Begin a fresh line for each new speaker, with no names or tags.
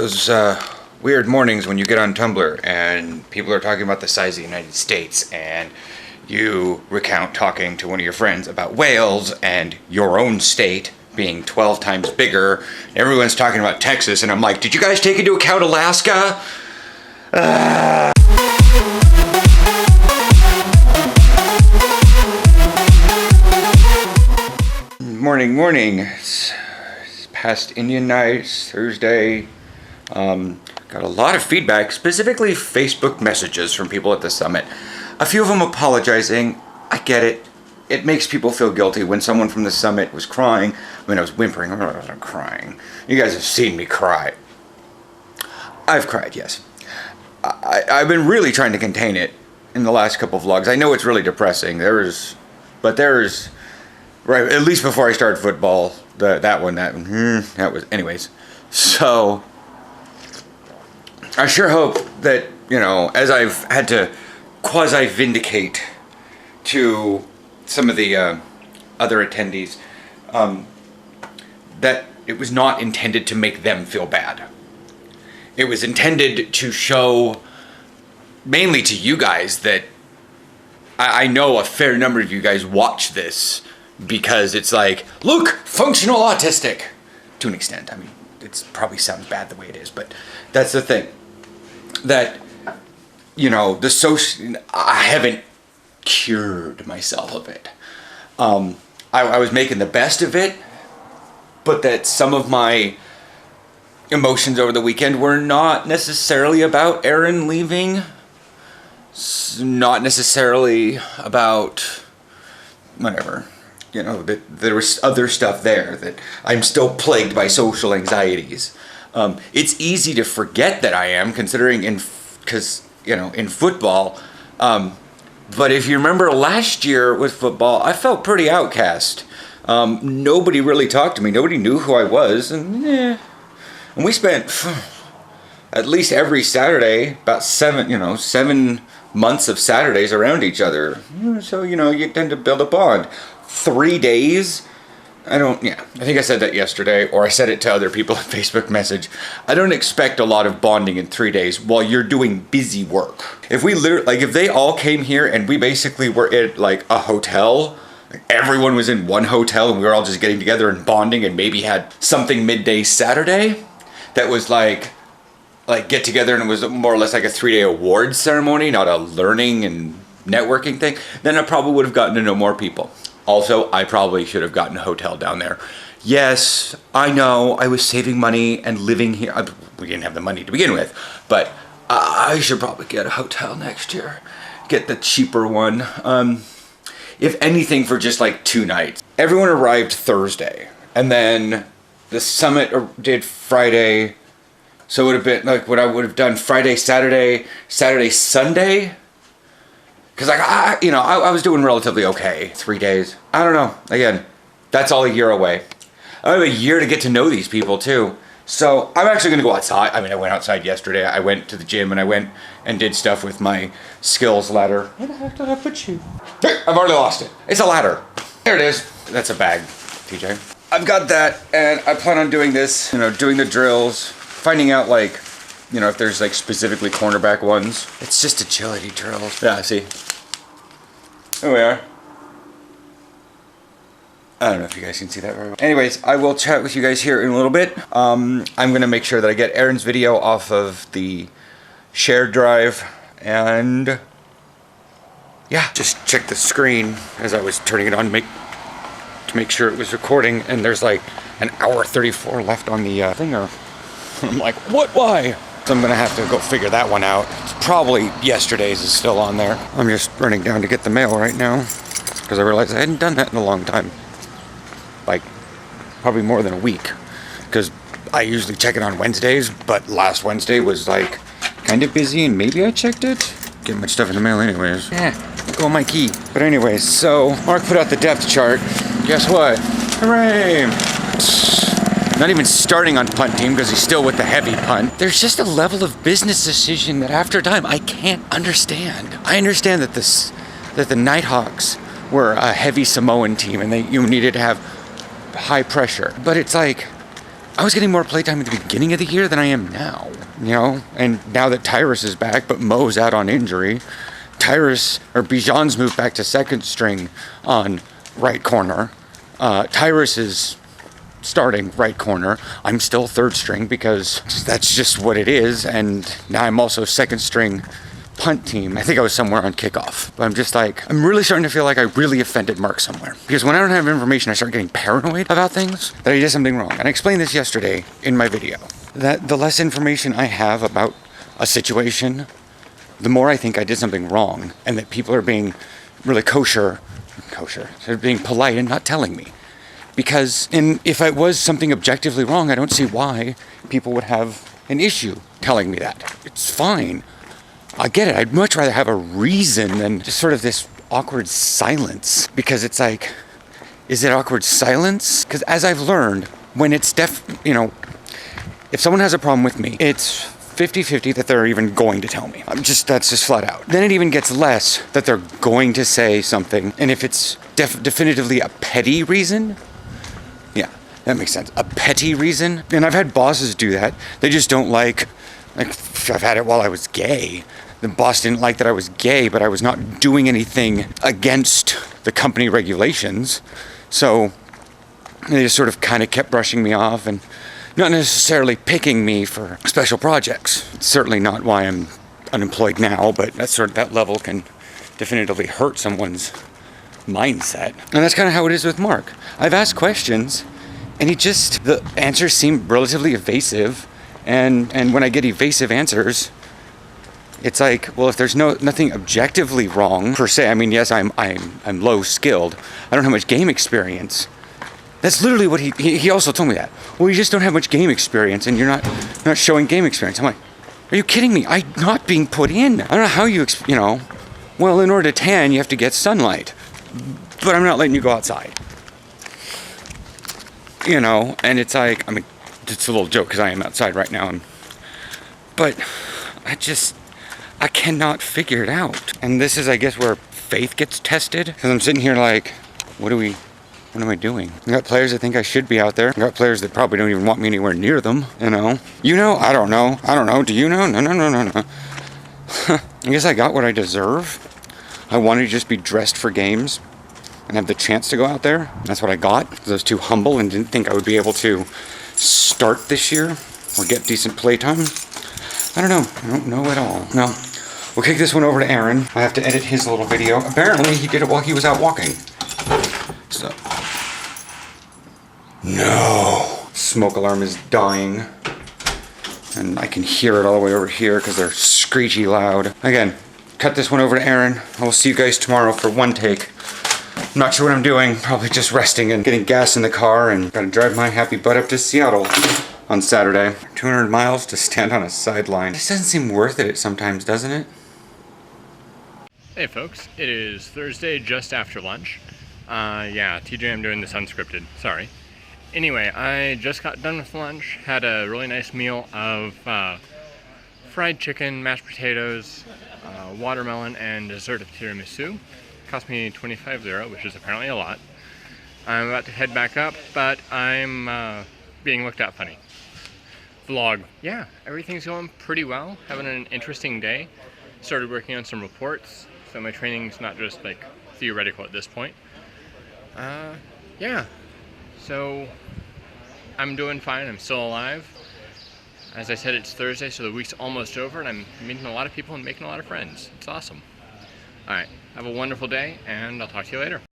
Those weird mornings when you get on Tumblr and people are talking about the size of the United States and you recount talking to one of your friends about Wales and your own state being 12 times bigger. Everyone's talking about Texas and I'm like, did you guys take into account Alaska? Morning. It's past Indian night, it's Thursday. Got a lot of feedback, specifically Facebook messages from people at the summit. A few of them apologizing. I get it. It makes people feel guilty when someone from the summit was crying. I mean, I was whimpering. I wasn't crying. You guys have seen me cry. I've cried, yes. I've been really trying to contain it in the last couple of vlogs. I know it's really depressing. There's, right, at least before I started football, that was, anyways. So, I sure hope that, as I've had to quasi-vindicate to some of the other attendees, that it was not intended to make them feel bad. It was intended to show, mainly to you guys, that I know a fair number of you guys watch this because it's like, look, functional autistic. To an extent, I mean, it probably sounds bad the way it is, but that's the thing. That, I haven't cured myself of it. I was making the best of it, but that some of my emotions over the weekend were not necessarily about Aaron leaving, not necessarily about whatever. That there was other stuff there, that I'm still plagued by social anxieties. It's easy to forget that I am, considering in football. But if you remember last year with football, I felt pretty outcast. Nobody really talked to me. Nobody knew who I was. And we spent at least every Saturday, about 7 months of Saturdays around each other. So, you tend to build a bond. 3 days? I think I said that yesterday, or I said it to other people in Facebook message. I don't expect a lot of bonding in 3 days while you're doing busy work. If they all came here and we basically were at a hotel, everyone was in one hotel and we were all just getting together and bonding and maybe had something midday Saturday that was like get together and it was more or less like a 3-day awards ceremony, not a learning and networking thing, then I probably would have gotten to know more people. Also, I probably should have gotten a hotel down there. Yes, I know, I was saving money and living here. We didn't have the money to begin with, but I should probably get a hotel next year. Get the cheaper one. If anything, for just 2 nights. Everyone arrived Thursday, and then the summit did Friday, so it would have been what I would have done Friday, Saturday, Sunday. Because I was doing relatively okay. 3 days. I don't know. Again, that's all a year away. I have a year to get to know these people too. So I'm actually going to go outside. I mean, I went outside yesterday. I went to the gym and I went and did stuff with my skills ladder. Where the heck did I put you? I've already lost it. It's a ladder. There it is. That's a bag, TJ. I've got that and I plan on doing this, doing the drills, finding out if there's specifically cornerback ones. It's just agility drills. Yeah, see? There we are. I don't know if you guys can see that very well. Anyways, I will chat with you guys here in a little bit. I'm going to make sure that I get Aaron's video off of the shared drive. And yeah, just check the screen as I was turning it on to make sure it was recording. And there's an hour 34 left on the thinger. I'm like, what? Why? So I'm going to have to go figure that one out. It's probably yesterday's is still on there. I'm just running down to get the mail right now because I realized I hadn't done that in a long time. Probably more than a week, because I usually check it on Wednesdays, but last Wednesday was kind of busy and maybe I checked it. Get much stuff in the mail anyways. Yeah, go my key. But anyways, so Mark put out the depth chart. Guess what? Hooray! Not even starting on punt team because he's still with the heavy punt. There's just a level of business decision that after time I can't understand. I understand that the Nighthawks were a heavy Samoan team and you needed to have high pressure. But it's I was getting more playtime at the beginning of the year than I am now, you know? And now that Tyrus is back, but Mo's out on injury, Bijan's moved back to second string on right corner. Tyrus is starting right corner. I'm still third string because that's just what it is. And now I'm also second string punt team. I think I was somewhere on kickoff. But I'm just like, I'm really starting to feel like I really offended Mark somewhere. Because when I don't have information, I start getting paranoid about things, that I did something wrong. And I explained this yesterday in my video, that the less information I have about a situation, the more I think I did something wrong, and that people are being really kosher, they're being polite and not telling me. Because if it was something objectively wrong, I don't see why people would have an issue telling me that. It's fine. I get it. I'd much rather have a reason than just sort of this awkward silence. Because it's like, is it awkward silence? Because as I've learned, when it's if someone has a problem with me, it's 50-50 that they're even going to tell me. That's just flat out. Then it even gets less that they're going to say something. And if it's definitively a petty reason, yeah, that makes sense. A petty reason. And I've had bosses do that. They just don't like I've had it while I was gay. The boss didn't like that I was gay, but I was not doing anything against the company regulations. So they just sort of kind of kept brushing me off and not necessarily picking me for special projects. It's certainly not why I'm unemployed now, but that level can definitively hurt someone's mindset. And that's kind of how it is with Mark. I've asked questions, and the answers seem relatively evasive, and when I get evasive answers, it's like, well, if there's nothing objectively wrong per se, I mean, yes, I'm low skilled. I don't have much game experience. That's literally what he also told me that. Well, you just don't have much game experience, and you're not showing game experience. I'm like, are you kidding me? I'm not being put in. I don't know how well, in order to tan, you have to get sunlight. But I'm not letting you go outside. And it's like, I mean, it's a little joke because I am outside right now. But I cannot figure it out. And this is, I guess, where faith gets tested. Because I'm sitting here like, what am I doing? I got players that think I should be out there. I got players that probably don't even want me anywhere near them, I don't know. Do you know? No. I guess I got what I deserve. I wanted to just be dressed for games and have the chance to go out there. That's what I got. I was too humble and didn't think I would be able to start this year or get decent playtime. I don't know. I don't know at all. No. We'll kick this one over to Aaron. I have to edit his little video. Apparently, he did it while he was out walking. So. No. Smoke alarm is dying. And I can hear it all the way over here because they're screechy loud. Again, cut this one over to Aaron. I will see you guys tomorrow for one take. I'm not sure what I'm doing. Probably just resting and getting gas in the car, and gotta drive my happy butt up to Seattle on Saturday. 200 miles to stand on a sideline. This doesn't seem worth it sometimes, doesn't it?
Hey folks, it is Thursday just after lunch. Yeah, TJ, I'm doing this unscripted, sorry. Anyway, I just got done with lunch, had a really nice meal of fried chicken, mashed potatoes, watermelon, and dessert of tiramisu. Cost me 25 lira, which is apparently a lot. I'm about to head back up, but I'm being looked at funny. Vlog. Yeah, everything's going pretty well. Having an interesting day. Started working on some reports, so my training's not just like theoretical at this point. Yeah, so I'm doing fine. I'm still alive. As I said, it's Thursday, so the week's almost over, and I'm meeting a lot of people and making a lot of friends. It's awesome. Alright, have a wonderful day, and I'll talk to you later.